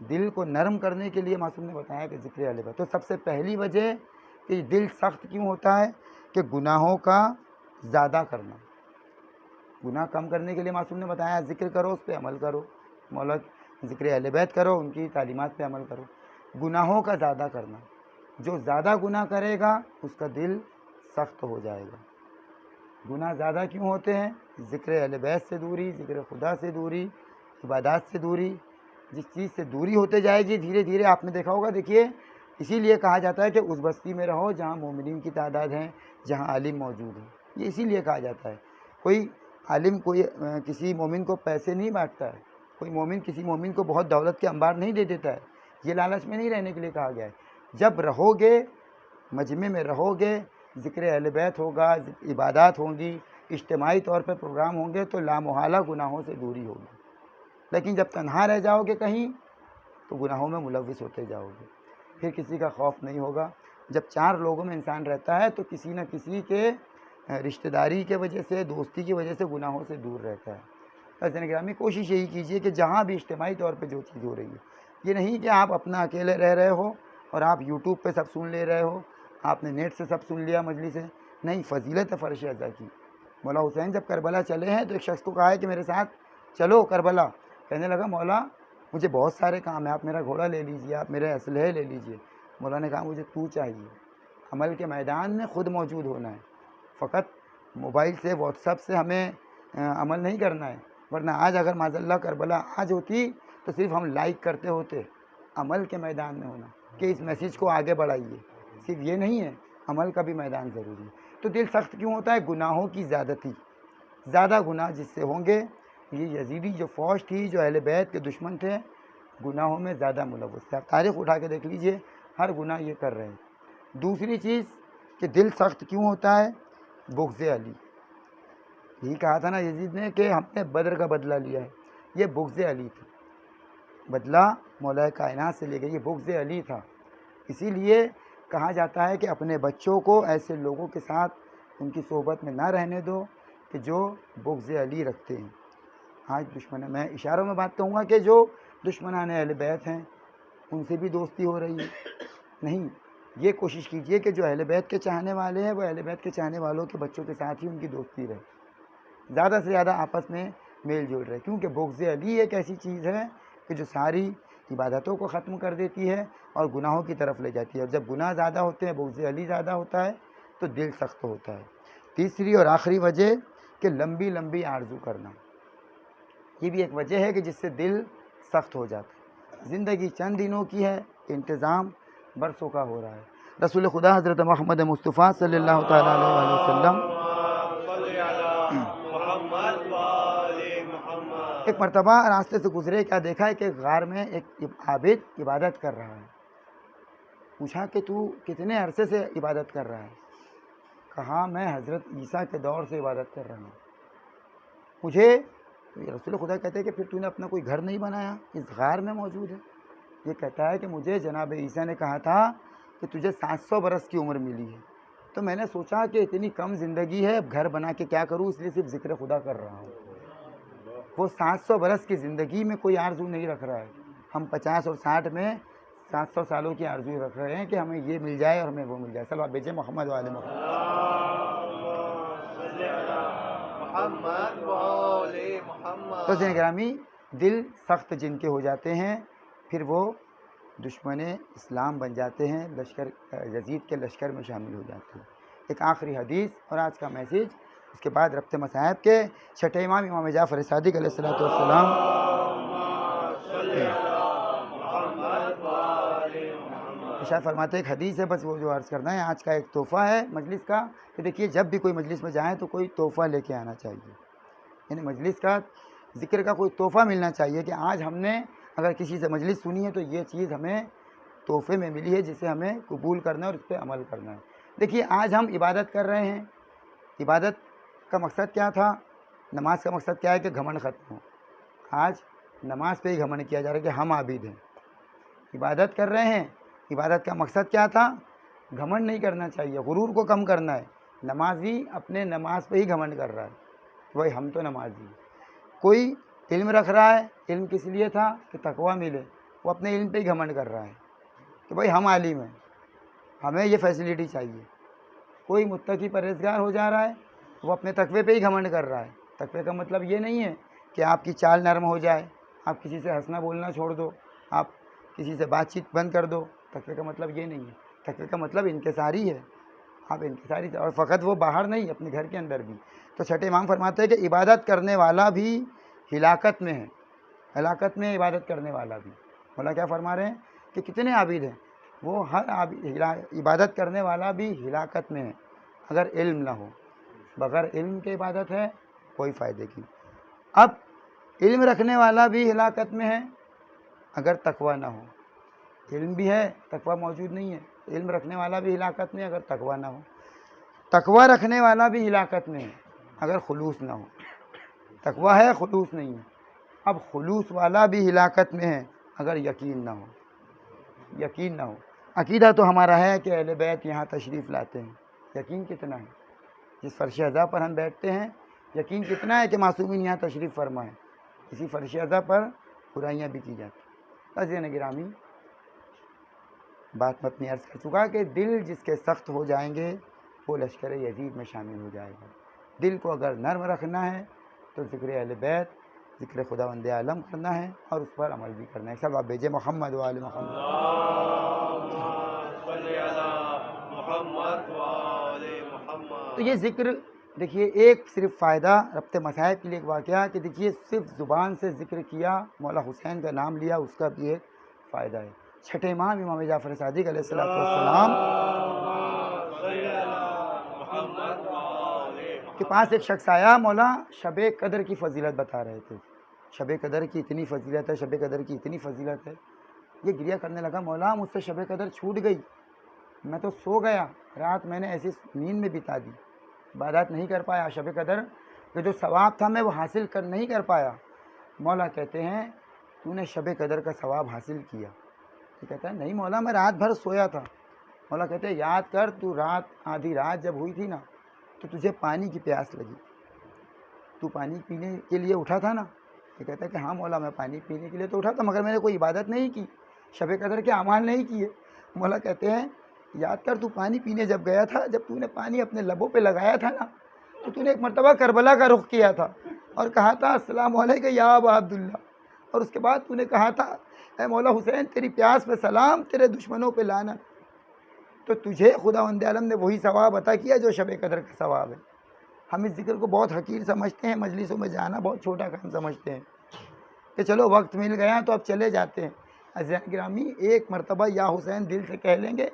دل کو نرم کرنے کے لیے معصوم نے بتایا کہ ذکر اہل بیت. تو سب سے پہلی وجہ کہ دل سخت کیوں ہوتا ہے کہ گناہوں کا زیادہ کرنا. گناہ کم کرنے کے لیے معصوم نے بتایا ذکر کرو، اس پہ عمل کرو، مولا ذکر اہل بیت کرو، ان کی تعلیمات پہ عمل کرو. گناہوں کا زیادہ کرنا، جو زیادہ گناہ کرے گا اس کا دل سخت ہو جائے گا. گناہ زیادہ کیوں ہوتے ہیں؟ ذکر اہل بیت سے دوری، ذکر خدا سے دوری، عبادات سے دوری. جس چیز سے دوری ہوتے جائے گی دھیرے دھیرے، آپ نے دیکھا ہوگا، دیکھیے اسی لیے کہا جاتا ہے کہ اس بستی میں رہو جہاں مومنین کی تعداد ہے، جہاں عالم موجود ہیں. یہ اسی لیے کہا جاتا ہے. کوئی عالم کسی مومن کو پیسے نہیں بانٹتا ہے، کوئی مومن کسی مومن کو بہت دولت کے انبار نہیں دے دیتا ہے، یہ لالچ میں نہیں رہنے کے لیے کہا گیا ہے۔ جب رہو گے، مجمع میں رہو گے، ذکر اہل بیت ہوگا، عبادات ہوں گی، اجتماعی طور پہ پروگرام ہوں گے، تو لامحالہ گناہوں سے دوری ہوگی۔ لیکن جب تنہا رہ جاؤ گے کہیں تو گناہوں میں ملوث ہوتے جاؤ گے، پھر کسی کا خوف نہیں ہوگا۔ جب 4 لوگوں میں انسان رہتا ہے تو کسی نہ کسی کے رشتہ داری کے وجہ سے، دوستی کی وجہ سے گناہوں سے دور رہتا ہے۔ حضرت گرامی کوشش یہی کیجئے کہ جہاں بھی اجتماعی طور پہ جو چیز ہو رہی ہے، یہ نہیں کہ آپ اپنا اکیلے رہ رہے ہو اور آپ یوٹیوب پہ سب سن لے رہے ہو، آپ نے نیٹ سے سب سن لیا مجلس سے، نہیں، فضیلت ہے فرش اعضا کی۔ مولا حسین جب کربلا چلے ہیں تو ایک شخص کو کہا ہے کہ میرے ساتھ چلو کربلا، کہنے لگا مولا مجھے بہت سارے کام ہیں، آپ میرا گھوڑا لے لیجئے، آپ میرے اسلحے لے لیجئے۔ مولا نے کہا مجھے تو چاہیے، عمل کے میدان میں خود موجود ہونا ہے، فقط موبائل سے واٹس ایپ سے ہمیں عمل نہیں کرنا ہے، ورنہ آج اگر معاذ اللہ کربلا آج ہوتی تو صرف ہم لائک کرتے ہوتے، عمل کے میدان میں ہونا کہ اس میسیج کو آگے بڑھائیے، صرف یہ نہیں ہے، عمل کا بھی میدان ضروری ہے۔ تو دل سخت کیوں ہوتا ہے؟ گناہوں کی زیادتی، زیادہ گناہ جس سے ہوں گے۔ یہ یزیدی جو فوج تھی، جو اہل بیت کے دشمن تھے، گناہوں میں زیادہ ملوث تھے۔ آپ تاریخ اٹھا کے دیکھ لیجئے، ہر گناہ یہ کر رہے ہیں۔ دوسری چیز کہ دل سخت کیوں ہوتا ہے؟ بغض علی۔ یہی کہا تھا نا یزید نے کہ ہم نے بدر کا بدلہ لیا ہے، یہ بغض علی تھا، بدلہ مولا کائنات سے لے گئے، یہ بغض علی تھا۔ اسی لیے کہا جاتا ہے کہ اپنے بچوں کو ایسے لوگوں کے ساتھ ان کی صحبت میں نہ رہنے دو کہ جو بغض علی رکھتے ہیں۔ آج دشمن، میں اشاروں میں بات کہوں گا کہ جو دشمنان اہل بیت ہیں ان سے بھی دوستی ہو رہی ہے، نہیں، یہ کوشش کیجئے کہ جو اہل بیت کے چاہنے والے ہیں وہ اہل بیت کے چاہنے والوں کے بچوں کے ساتھ ہی ان کی دوستی رہے، زیادہ سے زیادہ آپس میں میل جول رہے، کیونکہ بغض علی ایک ایسی چیز ہے کہ جو ساری عبادتوں کو ختم کر دیتی ہے اور گناہوں کی طرف لے جاتی ہے، اور جب گناہ زیادہ ہوتے ہیں، بغض علی زیادہ ہوتا ہے تو دل سخت ہوتا ہے۔ تیسری اور آخری وجہ کہ لمبی لمبی آرزو کرنا، یہ بھی ایک وجہ ہے کہ جس سے دل سخت ہو جاتا ہے۔ زندگی چند دنوں کی ہے، انتظام برسوں کا ہو رہا ہے۔ رسول خدا حضرت محمد مصطفیٰ صلی اللہ تعالیٰ علیہ وآلہ وسلم ایک مرتبہ راستے سے گزرے، کیا دیکھا ہے کہ ایک غار میں ایک عابد عبادت کر رہا ہے۔ پوچھا کہ تو کتنے عرصے سے عبادت کر رہا ہے؟ کہا میں حضرت عیسیٰ کے دور سے عبادت کر رہا ہوں۔ مجھے رسول خدا کہتے ہیں کہ پھر تو نے اپنا کوئی گھر نہیں بنایا، اس غار میں موجود ہے؟ یہ کہتا ہے کہ مجھے جناب عیسیٰ نے کہا تھا کہ تجھے 700 برس کی عمر ملی ہے، تو میں نے سوچا کہ اتنی کم زندگی ہے، اب گھر بنا کے کیا کروں، اس لیے صرف ذکر خدا کر رہا ہوں۔ وہ 700 برس کی زندگی میں کوئی آرزو نہیں رکھ رہا ہے، ہم 50 اور 60 میں 700 سالوں کی آرزو رکھ رہے ہیں کہ ہمیں یہ مل جائے اور ہمیں وہ مل جائے۔ صلوات بھیجیں محمد وآل محمد۔ تو عزیزان گرامی، دل سخت جن کے ہو جاتے ہیں پھر وہ دشمن اسلام بن جاتے ہیں، لشکر یزید کے لشکر میں شامل ہو جاتے ہیں۔ ایک آخری حدیث اور آج کا میسیج، اس کے بعد ربط مصاحب کے چھٹے امام امام جعفر صادق علیہ السلام ارشاد فرماتے ہیں، ایک حدیث ہے، بس وہ جو عرض کرنا ہے، آج کا ایک تحفہ ہے مجلس کا کہ دیکھیے جب بھی کوئی مجلس میں جائیں تو کوئی تحفہ لے کے آنا چاہیے، یعنی مجلس کا ذکر کا کوئی تحفہ ملنا چاہیے کہ آج ہم نے اگر کسی سے مجلس سنی ہے تو یہ چیز ہمیں تحفے میں ملی ہے جسے ہمیں قبول کرنا ہے اور اس پہ عمل کرنا ہے۔ دیکھیے آج ہم عبادت کر رہے ہیں، عبادت کا مقصد کیا تھا؟ نماز کا مقصد کیا ہے کہ گھمنڈ ختم ہو۔ آج نماز پہ ہی گھمنڈ کیا جا رہا ہے کہ ہم عابد ہیں، عبادت کر رہے ہیں، عبادت کا مقصد کیا تھا؟ گھمنڈ نہیں کرنا چاہیے، غرور کو کم کرنا ہے۔ نمازی اپنے نماز پہ ہی گھمنڈ کر رہا ہے، بھائی ہم تو نمازی ہیں۔ کوئی علم رکھ رہا ہے، علم کس لیے تھا؟ کہ تقویٰ ملے، وہ اپنے علم پہ ہی گھمنڈ کر رہا ہے کہ بھائی ہم عالم ہیں، ہمیں یہ فیسلٹی چاہیے۔ کوئی متقی پرہیزگار ہو جا رہا ہے، وہ اپنے تقوی پہ ہی گھمنڈ کر رہا ہے۔ تقوی کا مطلب یہ نہیں ہے کہ آپ کی چال نرم ہو جائے، آپ کسی سے ہنسنا بولنا چھوڑ دو، آپ کسی سے بات چیت بند کر دو، تقوی کا مطلب یہ نہیں ہے۔ تقوی کا مطلب انکساری ہے، آپ انکساری، اور فقط وہ باہر نہیں، اپنے گھر کے اندر بھی۔ تو چھٹے امام فرماتے ہیں کہ عبادت کرنے والا بھی ہلاکت میں ہے، ہلاکت میں عبادت کرنے والا بھی۔ مولا کیا فرما رہے ہیں کہ کتنے عابد ہیں، وہ ہر عبادت کرنے والا بھی ہلاکت میں ہے اگر علم نہ ہو، بغیر علم کے عبادت ہے کوئی فائدے کی۔ اب علم رکھنے والا بھی ہلاکت میں ہے اگر تقوی نہ ہو. علم بھی ہے تقوی موجود نہیں ہے. علم رکھنے والا بھی ہلاکت میں ہے اگر تقوی نہ ہو. تقوی رکھنے والا بھی ہلاکت میں ہے اگر خلوص نہ ہو. تقوی ہے خلوص نہیں ہے. اب خلوص والا بھی ہلاکت میں ہے اگر یقین نہ ہو. یقین نہ ہو. عقیدہ تو ہمارا ہے کہ اہل بیت یہاں تشریف لاتے ہیں. یقین کتنا ہے؟ جس فرش ازا پر ہم بیٹھتے ہیں یقین کتنا ہے کہ معصومین یہاں تشریف فرما ہے. اسی فرش ازا پر برائیاں بھی کی جاتی. عزیزان گرامی، بات میں اپنی عرض کر چکا کہ دل جس کے سخت ہو جائیں گے وہ لشکر یزید میں شامل ہو جائے گا. دل کو اگر نرم رکھنا ہے تو ذکر اہل بیت، ذکر خداوند عالم کرنا ہے اور اس پر عمل بھی کرنا ہے. سب آپ بھیجے محمد و آل محمد. تو یہ ذکر دیکھیے ایک صرف فائدہ ربط مصائب کے لیے ایک واقعہ کہ دیکھیے صرف زبان سے ذکر کیا، مولا حسین کا نام لیا، اس کا بھی ایک فائدہ ہے. چھٹے امام امام جعفر صادق علیہ السلام کے پاس ایک شخص آیا، مولا شب قدر کی فضیلت بتا رہے تھے. شب قدر کی اتنی فضیلت ہے، شب قدر کی اتنی فضیلت ہے. یہ گریہ کرنے لگا، مولا مجھ سے شب قدر چھوٹ گئی، میں تو سو گیا، رات میں نے ایسی نیند میں بتا دی، عبادت نہیں کر پایا. شب قدر کہ جو ثواب تھا میں وہ حاصل نہیں کر پایا. مولا کہتے ہیں تو نے شب قدر کا ثواب حاصل کیا؟ تو کہتا ہے نہیں مولا میں رات بھر سویا تھا. مولا کہتے ہیں یاد کر تو رات آدھی رات جب ہوئی تھی نا تو تجھے پانی کی پیاس لگی، تو پانی پینے کے لیے اٹھا تھا نا؟ یہ کہتا ہے کہ ہاں مولا میں پانی پینے کے لیے تو اٹھا تھا مگر میں نے کوئی عبادت نہیں کی، شب قدر کے اعمال نہیں کیے. مولا کہتے ہیں یاد کر تو پانی پینے جب گیا تھا، جب تو نے پانی اپنے لبوں پہ لگایا تھا نا تو تو نے ایک مرتبہ کربلا کا رخ کیا تھا اور کہا تھا السلام علیکم یا ابا عبداللہ، اور اس کے بعد تو نے کہا تھا اے مولا حسین تیری پیاس پہ سلام، تیرے دشمنوں پہ لعنت. تو تجھے خداوند عالم نے وہی ثواب عطا کیا جو شب قدر کا ثواب ہے. ہم اس ذکر کو بہت حقیر سمجھتے ہیں، مجلسوں میں جانا بہت چھوٹا کام سمجھتے ہیں کہ چلو وقت مل گیا تو اب چلے جاتے ہیں. عزیزان گرامی ایک مرتبہ یا حسین دل سے کہہ لیں گے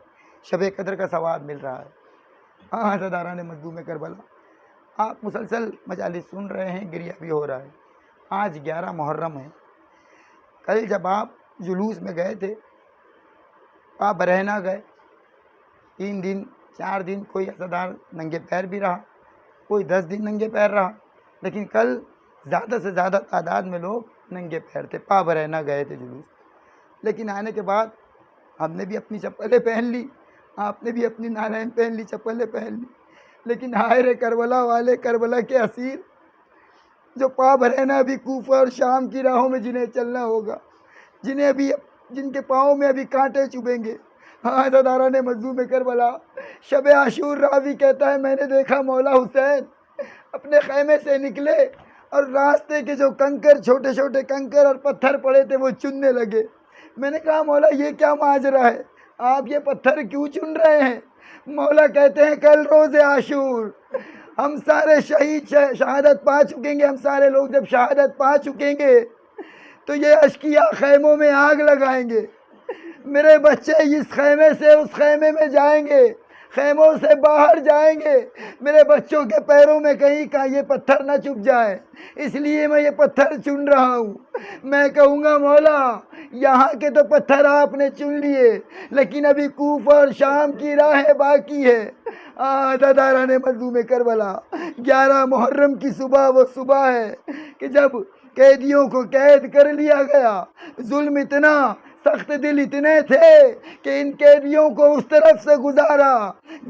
شب قدر کا ثواب مل رہا ہے. ہاں عزاداران مظلوم کربلا، آپ مسلسل مجالس سن رہے ہیں، گریہ بھی ہو رہا ہے. آج 11 محرم ہے. کل جب آپ جلوس میں گئے تھے آپ برہنہ گئے، 3 دن 4 دن کوئی عزادار ننگے پیر بھی رہا، کوئی 10 دن ننگے پیر رہا، لیکن کل زیادہ سے زیادہ تعداد میں لوگ ننگے پیر تھے، پا برہنہ گئے تھے جلوس. لیکن آنے کے بعد ہم نے بھی اپنی چپلیں پہن لی، آپ نے بھی اپنی نالین پہن لی، چپلیں پہن لی. لیکن ہائے رے کربلا والے، کربلا کے اسیر جو پا برہنہ ابھی کوفہ اور شام کی راہوں میں جنہیں چلنا ہوگا، جن کے پاؤں میں ابھی کانٹے چبھیں گے. ہاں عزاداران مظلوم کربلا، شب عاشور راوی کہتا ہے میں نے دیکھا مولا حسین اپنے خیمے سے نکلے اور راستے کے جو کنکر، چھوٹے چھوٹے کنکر اور پتھر پڑے تھے وہ چننے لگے. میں نے کہا مولا یہ کیا ماجرا ہے، آپ یہ پتھر کیوں چن رہے ہیں؟ مولا کہتے ہیں کل روز عاشور ہم سارے شہید شہادت پا چکیں گے. ہم سارے لوگ جب شہادت پا چکیں گے تو یہ اشقیاء خیموں میں آگ لگائیں گے. میرے بچے اس خیمے سے اس خیمے میں جائیں گے، خیموں سے باہر جائیں گے، میرے بچوں کے پیروں میں کہیں کا یہ پتھر نہ چبھ جائے، اس لیے میں یہ پتھر چن رہا ہوں. میں کہوں گا مولا یہاں کے تو پتھر آپ نے چن لیے لیکن ابھی کوفہ اور شام کی راہیں باقی ہے. عزاداران مظلوم کربلا، 11 محرم کی صبح وہ صبح ہے کہ جب قیدیوں کو قید کر لیا گیا. ظلم اتنا، سخت دل اتنے تھے کہ ان قیدیوں کو اس طرف سے گزارا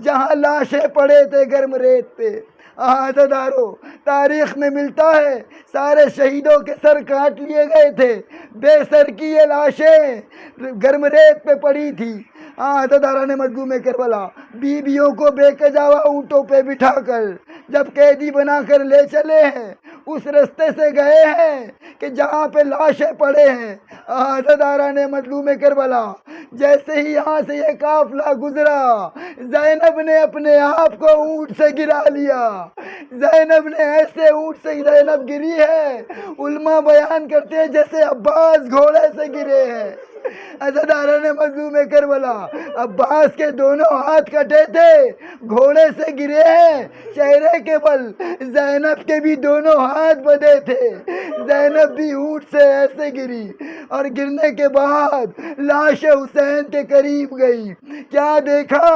جہاں لاشیں پڑے تھے گرم ریت پہ. عزادارو تاریخ میں ملتا ہے سارے شہیدوں کے سر کاٹ لیے گئے تھے، بے سر کی یہ لاشیں گرم ریت پہ پڑی تھی. عزاداران مظلوم کربلا، بیویوں کو بے کجاوا اونٹوں پہ بٹھا کر جب قیدی بنا کر لے چلے ہیں اس رستے سے گئے ہیں کہ جہاں پہ لاشیں پڑے ہیں. عزاداران مظلوم کربلا، جیسے ہی یہاں سے یہ قافلہ گزرا زینب نے اپنے آپ کو اونٹ سے گرا لیا. زینب نے ایسے اونٹ سے زینب گری ہے، علماء بیان کرتے ہیں جیسے عباس گھوڑے سے گرے ہیں. عزاداران مظلوم کربلا، عباس کے دونوں ہاتھ کٹے تھے، گھوڑے سے گرے ہیں چہرے کے بل۔ زینب کے بھی دونوں ہاتھ بندھے تھے، زینب بھی اونٹ سے ایسے گری اور گرنے کے بعد لاش حسین کے قریب گئی۔ کیا دیکھا؟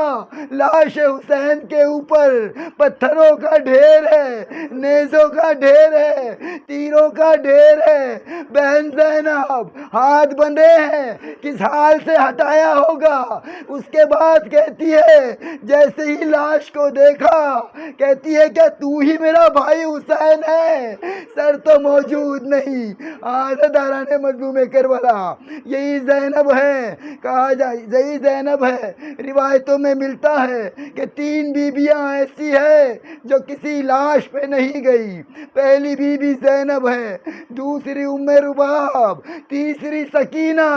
لاش حسین کے اوپر پتھروں کا ڈھیر ہے، نیزوں کا ڈھیر ہے، تیروں کا ڈھیر ہے۔ بہن زینب ہاتھ بندھے ہیں، کس حال سے ہٹایا ہوگا؟ اس کے بعد کہتی ہے جیسے ہی لاش کو دیکھا، کہتی ہے کہ تو ہی میرا بھائی حسین ہے؟ سر تو موجود نہیں۔ عزاداران مظلوم کربلا، یہی زینب ہے، کہا جائے یہی زینب ہے۔ روایتوں میں ملتا ہے کہ 3 بیویاں ایسی ہے جو کسی لاش پہ نہیں گئی۔ پہلی بیوی زینب ہے، دوسری ام رباب، تیسری سکینہ۔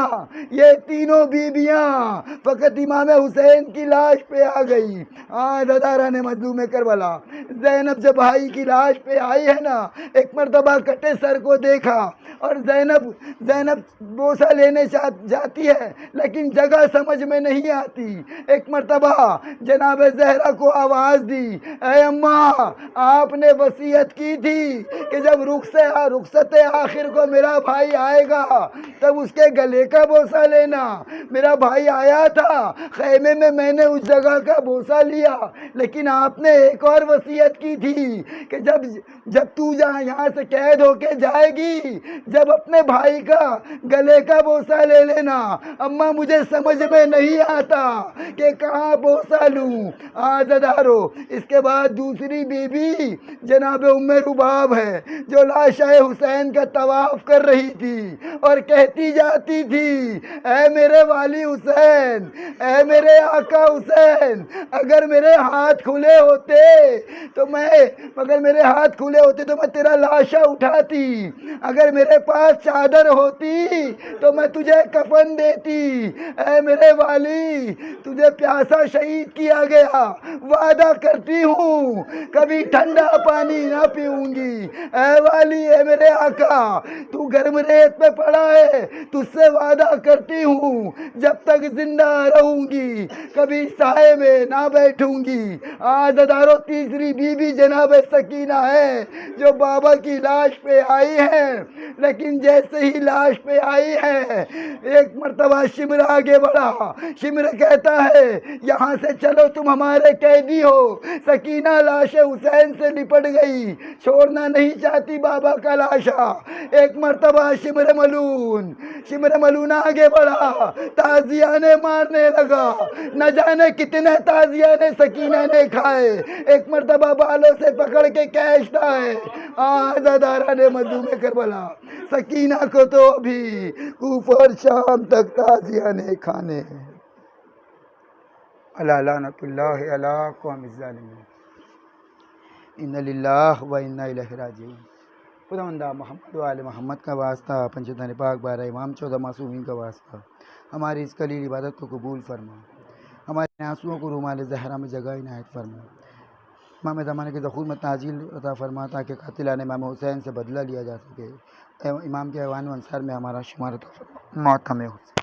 یہ تینوں بیویاں فقط امام حسین کی لاش پہ آ گئی۔ عزاداران مظلوم کربلا، زینب جب بھائی کی لاش پہ آئی ہے نا، ایک مرتبہ کٹے سر کو دیکھا اور زینب بوسہ لینے جاتی ہے لیکن جگہ سمجھ میں نہیں آتی۔ ایک مرتبہ جناب زہرا کو آواز دی، اے اماں، آپ نے وصیت کی تھی کہ جب رخصت آخر کو میرا بھائی آئے گا تب اس کے گلے کا بوسہ لینا۔ میرا بھائی آیا تھا خیمے میں، میں نے اس جگہ کا بوسہ لیا، لیکن آپ نے ایک اور وصیت کی تھی کہ جب تو یہاں سے قید ہو کے جائے گی، جب اپنے بھائی کا گلے کا بوسہ لے لینا۔ اماں مجھے سمجھ میں نہیں آتا کہ کہاں بوسہ لوں۔ عزادارو، اس کے بعد دوسری بیوی جناب ام رباب ہے جو لاش حسین کا طواف کر رہی تھی اور کہتی جاتی تھی، اے میرے والی حسین، اے میرے آقا حسین، اگر میرے ہاتھ کھلے ہوتے تو میں تیرا لاشا اٹھاتی، اگر میرے پاس چادر ہوتی تو میں تجھے کفن دیتی۔ اے میرے والی، تجھے پیاسا شہید کیا گیا، وعدہ کرتی ہوں کبھی ٹھنڈا پانی نہ پیوں گی۔ اے والی، اے میرے آقا، تو گرم ریت پہ پڑا ہے، تجھ سے وعدہ کرتی ہوں جب تک زندہ رہوں گی کبھی سائے میں نہ بیٹھوں گی۔ عزادارو، تیسری بیوی جناب سکینہ ہے جو بابا کی لاش پہ آئی ہے، لیکن جیسے ہی لاش پہ آئی ہے ایک مرتبہ شمر آگے بڑھا۔ شمر کہتا ہے یہاں سے چلو، تم ہمارے قیدی ہو۔ سکینہ لاش حسین سے لپٹ گئی، چھوڑنا نہیں چاہتی بابا کا لاشا۔ ایک مرتبہ شمر ملون آگے بڑھا، تازیانے مارنے لگا، نہ جانے کتنے تازیانے سکینہ نے کھائے۔ ایک مرتبہ بالوں سے پکڑ کے کھینچتا ہے۔ عزاداران مظلوم کربلا، سکینہ کو تو ابھی کوفہ اور شام تک تازیانے کھانے ہیں۔ الا لعنت اللہ علی قوم الظالمین، ان للہ و انا الیہ راجعون۔ خداوندہ محمد و آل محمد کا واسطہ، پنجتن پاک بارہ امام 14 معصومین کا واسطہ، ہماری اس قلیل عبادت کو قبول فرما، ہمارے آنسوؤں کو رومال زہرا میں جگہ عنایت فرما۔ امام زمانے کے ظہور میں تعجیل عطا فرما تاکہ قاتلان امام حسین سے بدلہ لیا جا سکے۔ امام کے ایوان و انصار میں ہمارا شمار عطا فرما۔ ماتم حسین۔